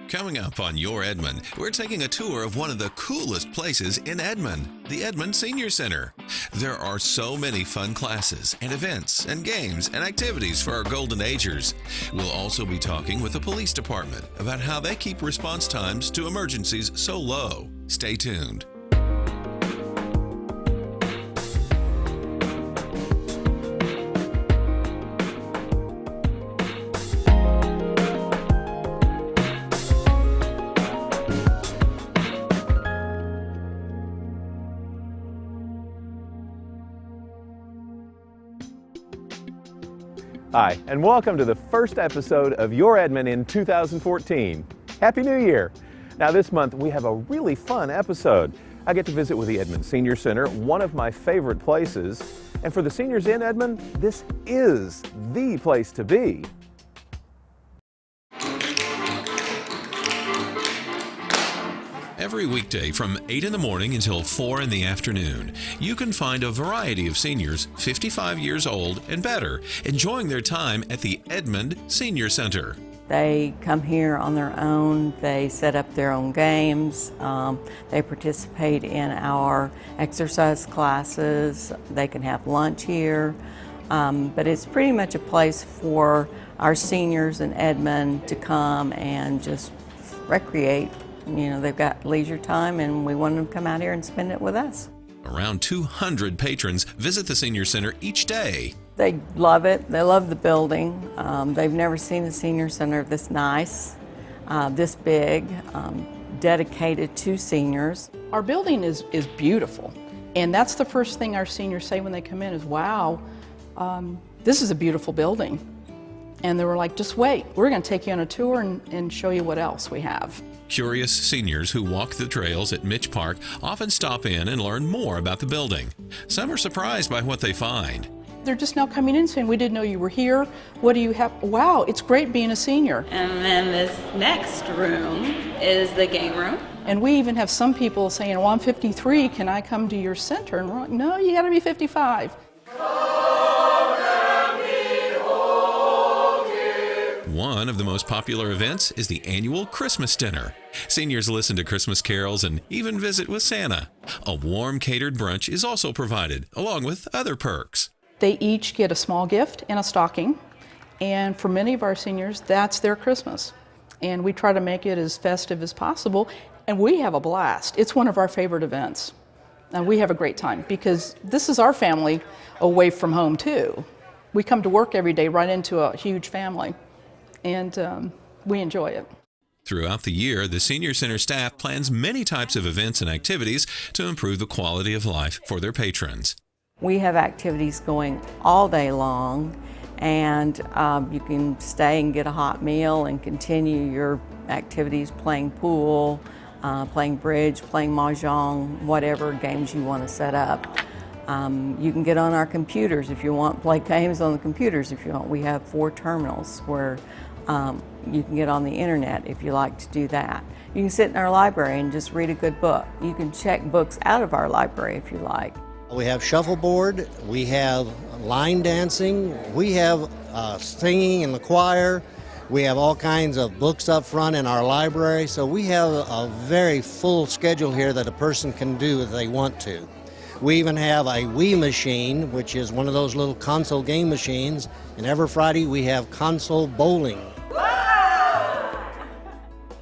Coming up on Your Edmond, we're taking a tour of one of the coolest places in Edmond, the Edmond Senior Center. There are so many fun classes and events and games and activities for our golden agers. We'll also be talking with the police department about how they keep response times to emergencies so low. Stay tuned. Hi, and welcome to the first episode of Your Edmond in 2014. Happy New Year! Now this month we have a really fun episode. I get to visit with the Edmond Senior Center, one of my favorite places. And for the seniors in Edmond, this is the place to be. Every weekday from 8 in the morning until 4 in the afternoon, you can find a variety of seniors 55 years old and better enjoying their time at the Edmond Senior Center. They come here on their own, they set up their own games, they participate in our exercise classes, they can have lunch here, but it's pretty much a place for our seniors in Edmond to come and just recreate. You know, they've got leisure time and we want them to come out here and spend it with us. Around 200 patrons visit the Senior Center each day. They love it. They love the building. They've never seen a senior center this nice, this big, dedicated to seniors. Our building is beautiful, and that's the first thing our seniors say when they come in is, wow, this is a beautiful building. And they were like, just wait, we're going to take you on a tour and show you what else we have. Curious seniors who walk the trails at Mitch Park often stop in and learn more about the building. Some are surprised by what they find. They're just now coming in saying, we didn't know you were here. What do you have? Wow, it's great being a senior. And then this next room is the game room. And we even have some people saying, well, I'm 53, can I come to your center? And we're like, no, you gotta be 55. One of the most popular events is the annual Christmas dinner. Seniors listen to Christmas carols and even visit with Santa. A warm catered brunch is also provided, along with other perks. They each get a small gift and a stocking, and for many of our seniors, that's their Christmas. And we try to make it as festive as possible, and we have a blast. It's one of our favorite events. And we have a great time because this is our family away from home too. We come to work every day right into a huge family. And we enjoy it. Throughout the year, the Senior Center staff plans many types of events and activities to improve the quality of life for their patrons. We have activities going all day long, and you can stay and get a hot meal and continue your activities playing pool, playing bridge, playing mahjong, whatever games you want to set up. You can get on our computers if you want, play games on the computers if you want. We have 4 terminals where you can get on the internet if you like to do that. You can sit in our library and just read a good book. You can check books out of our library if you like. We have shuffleboard, we have line dancing, we have singing in the choir, we have all kinds of books up front in our library, so we have a very full schedule here that a person can do if they want to. We even have a Wii machine, which is one of those little console game machines, and every Friday we have console bowling.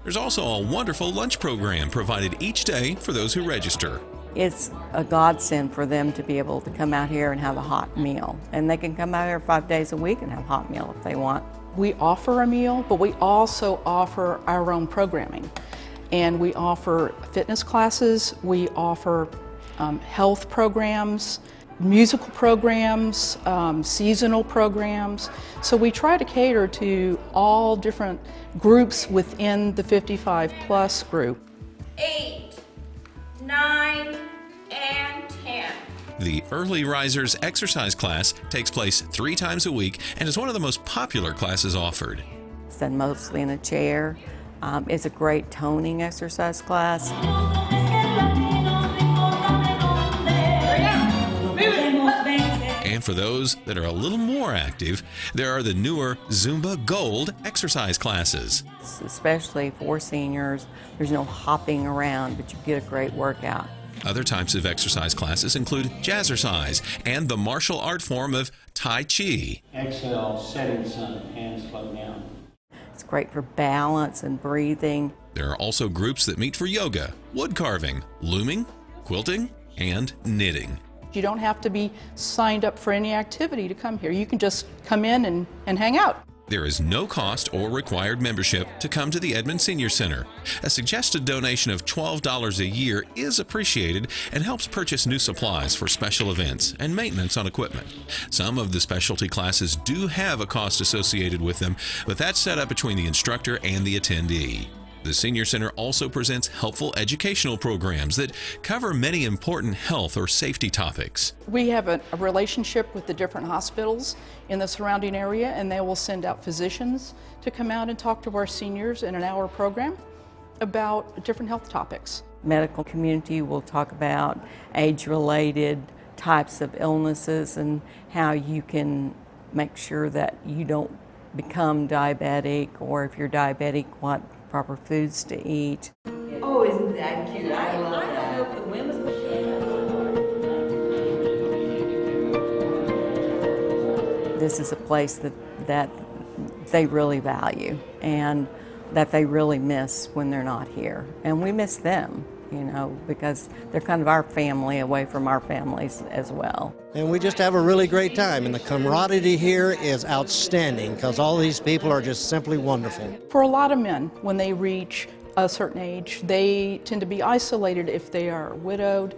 There's also a wonderful lunch program provided each day for those who register. It's a godsend for them to be able to come out here and have a hot meal. And they can come out here 5 days a week and have a hot meal if they want. We offer a meal, but we also offer our own programming. And we offer fitness classes, we offer health programs, musical programs, seasonal programs. So we try to cater to all different groups within the 55 plus group. 8, 9, and 10. The Early Risers exercise class takes place 3 times a week and is one of the most popular classes offered. It's done mostly in a chair. It's a great toning exercise class. for those that are a little more active, there are the newer Zumba Gold exercise classes. Especially for seniors, there's no hopping around, but you get a great workout. Other types of exercise classes include jazzercise and the martial art form of Tai Chi. Exhale, setting sun, hands float down. It's great for balance and breathing. There are also groups that meet for yoga, wood carving, looming, quilting, and knitting. You don't have to be signed up for any activity to come here. You can just come in and hang out. There is no cost or required membership to come to the Edmond Senior Center. A suggested donation of $12 a year is appreciated and helps purchase new supplies for special events and maintenance on equipment. Some of the specialty classes do have a cost associated with them, but that's set up between the instructor and the attendee. The Senior Center also presents helpful educational programs that cover many important health or safety topics. We have a relationship with the different hospitals in the surrounding area, and they will send out physicians to come out and talk to our seniors in an hour program about different health topics. Medical community will talk about age-related types of illnesses and how you can make sure that you don't become diabetic, or if you're diabetic, what proper foods to eat. Oh, isn't that cute? I love that. This is a place that they really value and that they really miss when they're not here. And we miss them, you know, because they're kind of our family away from our families as well. And we just have a really great time, and the camaraderie here is outstanding because all these people are just simply wonderful. For a lot of men, when they reach a certain age, they tend to be isolated if they are widowed,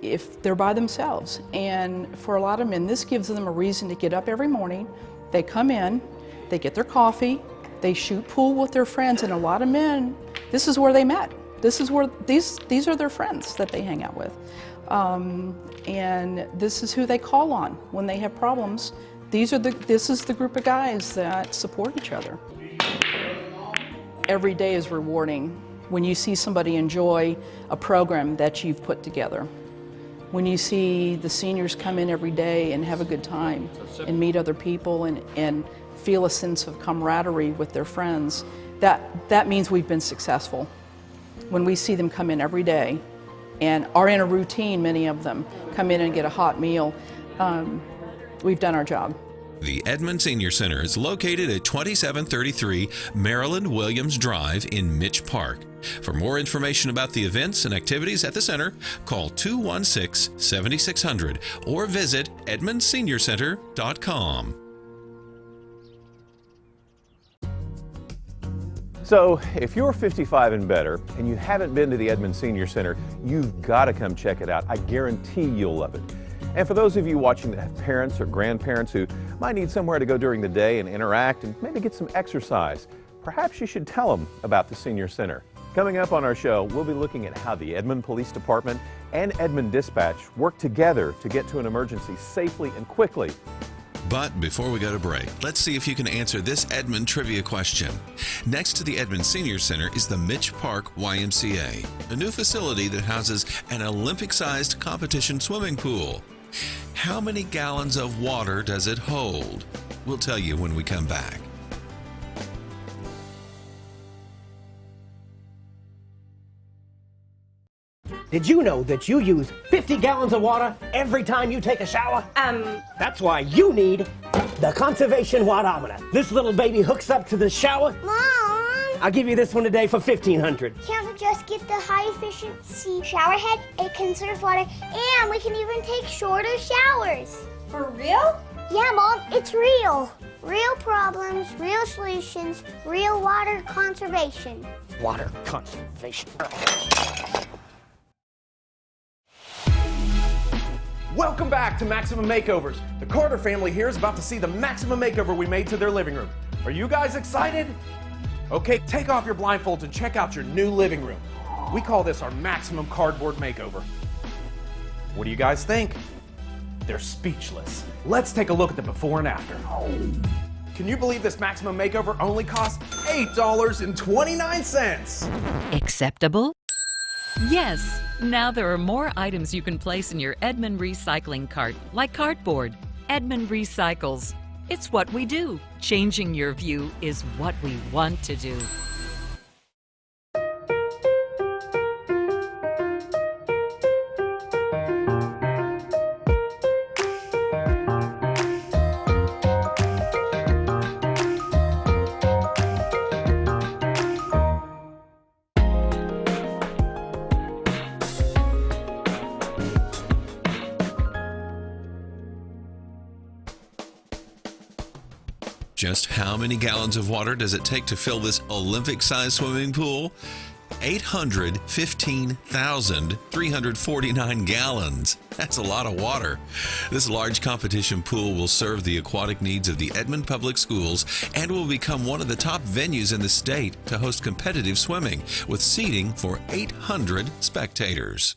if they're by themselves. And for a lot of men, this gives them a reason to get up every morning. They come in, they get their coffee, they shoot pool with their friends, and a lot of men, this is where they met. This is where these are their friends that they hang out with. And this is who they call on when they have problems. This is the group of guys that support each other. Every day is rewarding when you see somebody enjoy a program that you've put together. When you see the seniors come in every day and have a good time and meet other people and feel a sense of camaraderie with their friends, that means we've been successful. When we see them come in every day and are in a routine, many of them come in and get a hot meal, we've done our job. The Edmond Senior Center is located at 2733 Maryland Williams Drive in Mitch Park. For more information about the events and activities at the center, call 216-7600 or visit edmondseniorcenter.com. So, if you're 55 and better and you haven't been to the Edmond Senior Center, you've got to come check it out. I guarantee you'll love it. And for those of you watching that have parents or grandparents who might need somewhere to go during the day and interact and maybe get some exercise, perhaps you should tell them about the Senior Center. Coming up on our show, we'll be looking at how the Edmond Police Department and Edmond Dispatch work together to get to an emergency safely and quickly. But before we go to break, let's see if you can answer this Edmond trivia question. Next to the Edmond Senior Center is the Mitch Park YMCA, a new facility that houses an Olympic-sized competition swimming pool. How many gallons of water does it hold? We'll tell you when we come back. Did you know that you use 50 gallons of water every time you take a shower? That's why you need the conservation waterometer. This little baby hooks up to the shower. Mom! I'll give you this one today for $1,500. Can't we just get the high-efficiency shower head? It conserves water, and we can even take shorter showers. For real? Yeah, Mom, it's real. Real problems, real solutions, real water conservation. Water conservation. Welcome back to Maximum Makeovers. The Carter family here is about to see the maximum makeover we made to their living room. Are you guys excited? Okay, take off your blindfolds and check out your new living room. We call this our maximum cardboard makeover. What do you guys think? They're speechless. Let's take a look at the before and after. Can you believe this maximum makeover only costs $8.29? Acceptable? Yes. Now there are more items you can place in your Edmond recycling cart, like cardboard. Edmond recycles. It's what we do. Changing your view is what we want to do. Just how many gallons of water does it take to fill this Olympic-sized swimming pool? 815,349 gallons. That's a lot of water. This large competition pool will serve the aquatic needs of the Edmond Public Schools and will become one of the top venues in the state to host competitive swimming with seating for 800 spectators.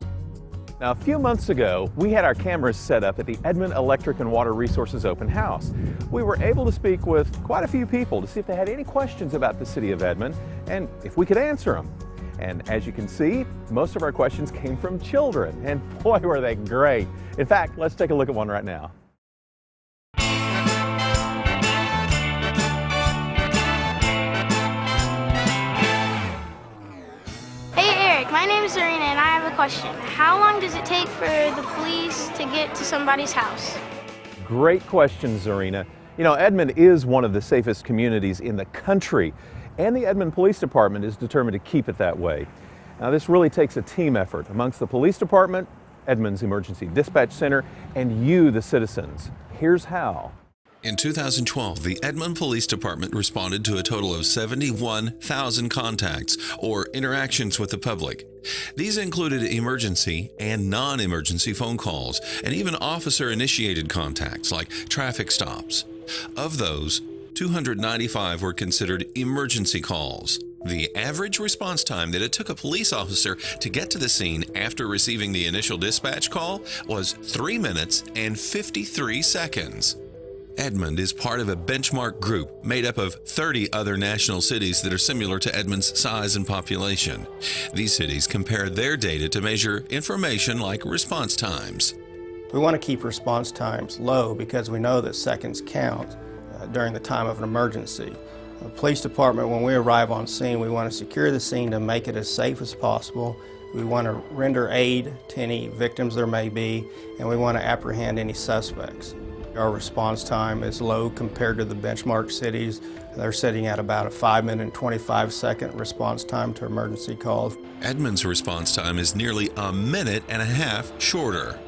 Now, a few months ago, we had our cameras set up at the Edmond Electric and Water Resources Open House. We were able to speak with quite a few people to see if they had any questions about the city of Edmond and if we could answer them. And as you can see, most of our questions came from children, and boy, were they great. In fact, let's take a look at one right now. My name is Serena and I have a question. How long does it take for the police to get to somebody's house? Great question, Zarina. You know, Edmond is one of the safest communities in the country, and the Edmond Police Department is determined to keep it that way. Now, this really takes a team effort amongst the police department, Edmond's Emergency Dispatch Center, and you, the citizens. Here's how. In 2012, the Edmond Police Department responded to a total of 71,000 contacts or interactions with the public. These included emergency and non-emergency phone calls and even officer-initiated contacts like traffic stops. Of those, 295 were considered emergency calls. The average response time that it took a police officer to get to the scene after receiving the initial dispatch call was 3 minutes and 53 seconds. Edmond is part of a benchmark group made up of 30 other national cities that are similar to Edmond's size and population. These cities compare their data to measure information like response times. We want to keep response times low because we know that seconds count during the time of an emergency. The police department, when we arrive on scene, we want to secure the scene to make it as safe as possible. We want to render aid to any victims there may be, and we want to apprehend any suspects. Our response time is low compared to the benchmark cities. They're sitting at about a 5-minute and 25-second response time to emergency calls. Edmond's response time is nearly a minute and a half shorter.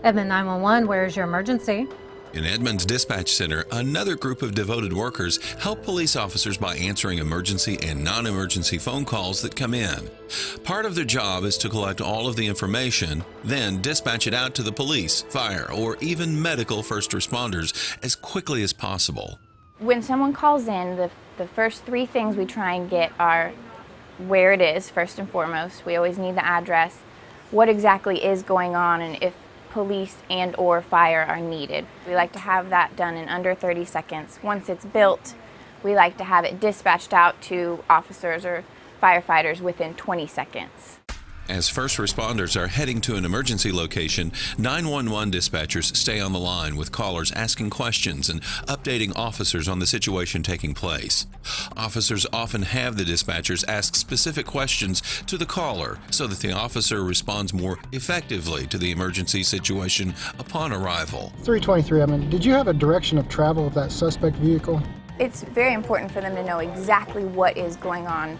Edmond 911, where is your emergency? In Edmond's dispatch center, another group of devoted workers help police officers by answering emergency and non-emergency phone calls that come in. Part of their job is to collect all of the information, then dispatch it out to the police, fire, or even medical first responders as quickly as possible. When someone calls in, the first 3 things we try and get are where it is, first and foremost. We always need the address, what exactly is going on, and if police and or fire are needed. We like to have that done in under 30 seconds. Once it's built, we like to have it dispatched out to officers or firefighters within 20 seconds. As first responders are heading to an emergency location, 911 dispatchers stay on the line with callers asking questions and updating officers on the situation taking place. Officers often have the dispatchers ask specific questions to the caller so that the officer responds more effectively to the emergency situation upon arrival. 323 Edmond, did you have a direction of travel of that suspect vehicle? It's very important for them to know exactly what is going on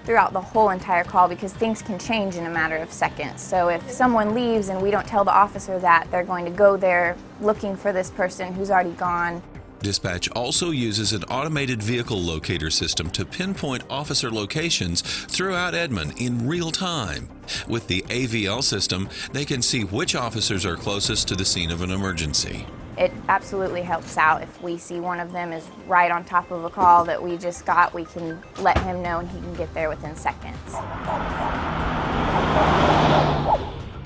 throughout the whole entire call because things can change in a matter of seconds. So if someone leaves and we don't tell the officer that, they're going to go there looking for this person who's already gone. Dispatch also uses an automated vehicle locator system to pinpoint officer locations throughout Edmond in real time. With the AVL system, they can see which officers are closest to the scene of an emergency. It absolutely helps out. If we see one of them is right on top of a call that we just got, we can let him know and he can get there within seconds.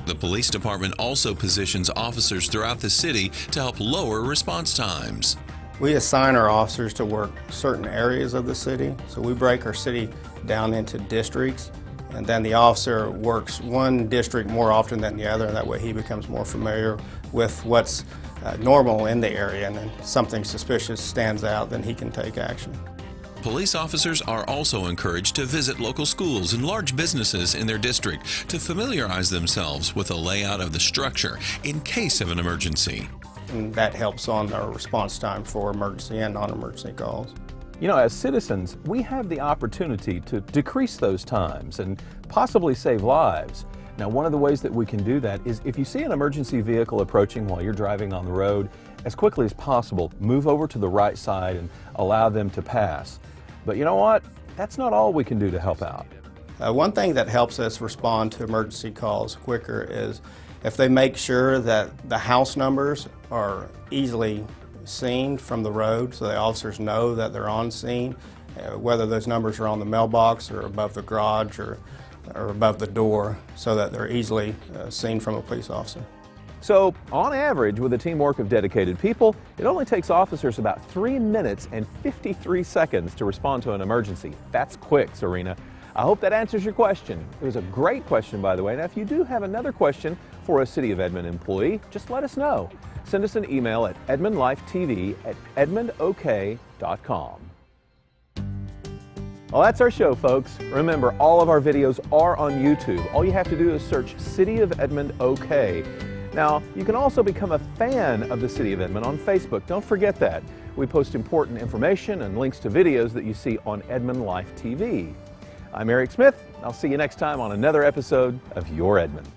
The police department also positions officers throughout the city to help lower response times. We assign our officers to work certain areas of the city, so we break our city down into districts, and then the officer works one district more often than the other, and that way he becomes more familiar with what's normal in the area, and then something suspicious stands out, then he can take action. Police officers are also encouraged to visit local schools and large businesses in their district to familiarize themselves with the layout of the structure in case of an emergency. And that helps on our response time for emergency and non-emergency calls. You know, as citizens, we have the opportunity to decrease those times and possibly save lives. Now, one of the ways that we can do that is if you see an emergency vehicle approaching while you're driving on the road, as quickly as possible, move over to the right side and allow them to pass. But you know what? That's not all we can do to help out. One thing that helps us respond to emergency calls quicker is if they make sure that the house numbers are easily seen from the road, so the officers know that they're on scene, whether those numbers are on the mailbox or above the garage or above the door, so that they're easily seen from a police officer. So, on average, with a teamwork of dedicated people, it only takes officers about 3 minutes and 53 seconds to respond to an emergency. That's quick, Serena. I hope that answers your question. It was a great question, by the way. Now, if you do have another question for a City of Edmond employee, just let us know. Send us an email at edmondlifetv@edmondok.com. Well, that's our show, folks. Remember, all of our videos are on YouTube. All you have to do is search City of Edmond OK. Now, you can also become a fan of the City of Edmond on Facebook. Don't forget that. We post important information and links to videos that you see on Edmond Life TV. I'm Eric Smith. I'll see you next time on another episode of Your Edmond.